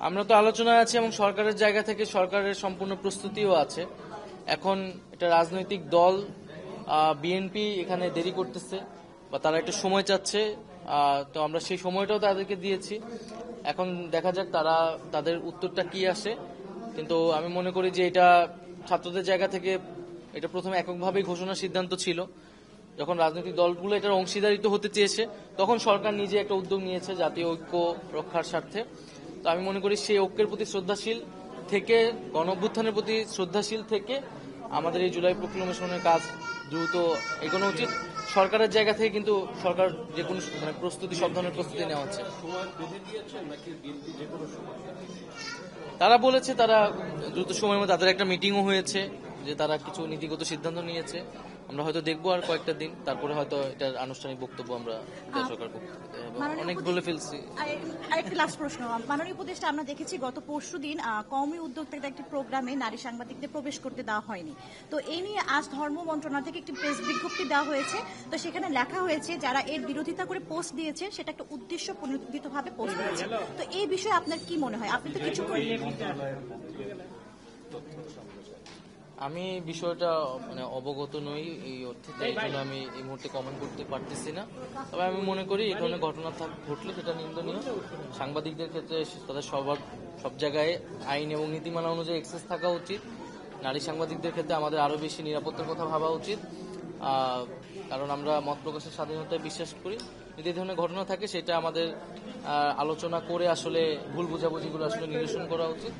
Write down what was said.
আমরা তো আলোচনায় আছি এবং সরকারের জায়গা থেকে সরকারের সম্পূর্ণ প্রস্তুতিও আছে। এখন এটা রাজনৈতিক দল বিএনপি এখানে দেরি করতেছে বা তারা একটু সময় চাচ্ছে, তো আমরা সেই সময়টাও তাদেরকে দিয়েছি। এখন দেখা যাক তারা তাদের উত্তরটা কি আসে। কিন্তু আমি মনে করি যে এটা ছাত্রদের জায়গা থেকে এটা প্রথমে এককভাবেই ঘোষণার সিদ্ধান্ত ছিল। যখন রাজনৈতিক দলগুলো এটার অংশীদারিত্ব হতে চেয়েছে তখন সরকার নিজে একটা উদ্যোগ নিয়েছে জাতীয় ঐক্য রক্ষার স্বার্থে। তো আমি মনে করি সেই ঐক্যের প্রতি শ্রদ্ধাশীল থেকে, গণ অভ্যুত্থানের প্রতি শ্রদ্ধাশীল থেকে আমাদের এই জুলাই প্রক্লেমেশনের কাজ দ্রুত এগোনো উচিত। সরকারের জায়গা থেকে কিন্তু সরকার যে কোনো প্রস্তুতি, সব ধরনের প্রস্তুতি নেওয়া হচ্ছে। তারা বলেছে তারা দ্রুত সময়ের মধ্যে, তাদের একটা মিটিংও হয়েছে যে তারা কিছু নীতিগত সিদ্ধান্ত নিয়েছে। আমরা হয়তো দেখবো আর কয়েকটা দিন, তারপরে হয়তো এটার আনুষ্ঠানিক বক্তব্য আমরা সরকার অনেক বলে ফেলছি। আরেকটি লাস্ট প্রশ্ন, মাননীয় উপদেষ্টা, আমরা দেখেছি গত পরশুদিন কওমি উদ্যোক্তাদের একটি প্রোগ্রামে নারী সাংবাদিকদের প্রবেশ করতে দেওয়া হয়নি। তো এই নিয়ে আজ ধর্ম মন্ত্রণালয় থেকে একটি প্রেস বিজ্ঞপ্তি দেওয়া হয়েছে। তো সেখানে লেখা হয়েছে যারা এর বিরোধিতা করে পোস্ট দিয়েছে সেটা একটা উদ্দেশ্য প্রণোদিতভাবে পোস্ট দিয়েছে। তো এই বিষয়ে আপনার কি মনে হয়? আপনি তো কিছু আমি বিষয়টা অবগত নই এই অর্থে, তাই জন্য আমি এই মুহূর্তে কমেন্ট করতে পারতেছি না। তবে আমি মনে করি এই ধরনের ঘটনা ঘটলে সেটা নিন্দনীয়। সাংবাদিকদের ক্ষেত্রে তাদের সব জায়গায় আইন এবং নীতিমালা অনুযায়ী অ্যাক্সেস থাকা উচিত। নারী সাংবাদিকদের ক্ষেত্রে আমাদের আরো বেশি নিরাপত্তার কথা ভাবা উচিত, কারণ আমরা মত প্রকাশের স্বাধীনতায় বিশ্বাস করি। যদি এই ধরনের ঘটনা থাকে সেটা আমাদের আলোচনা করে আসলে ভুল বোঝাবুঝিগুলো আসলে নিরসন করা উচিত।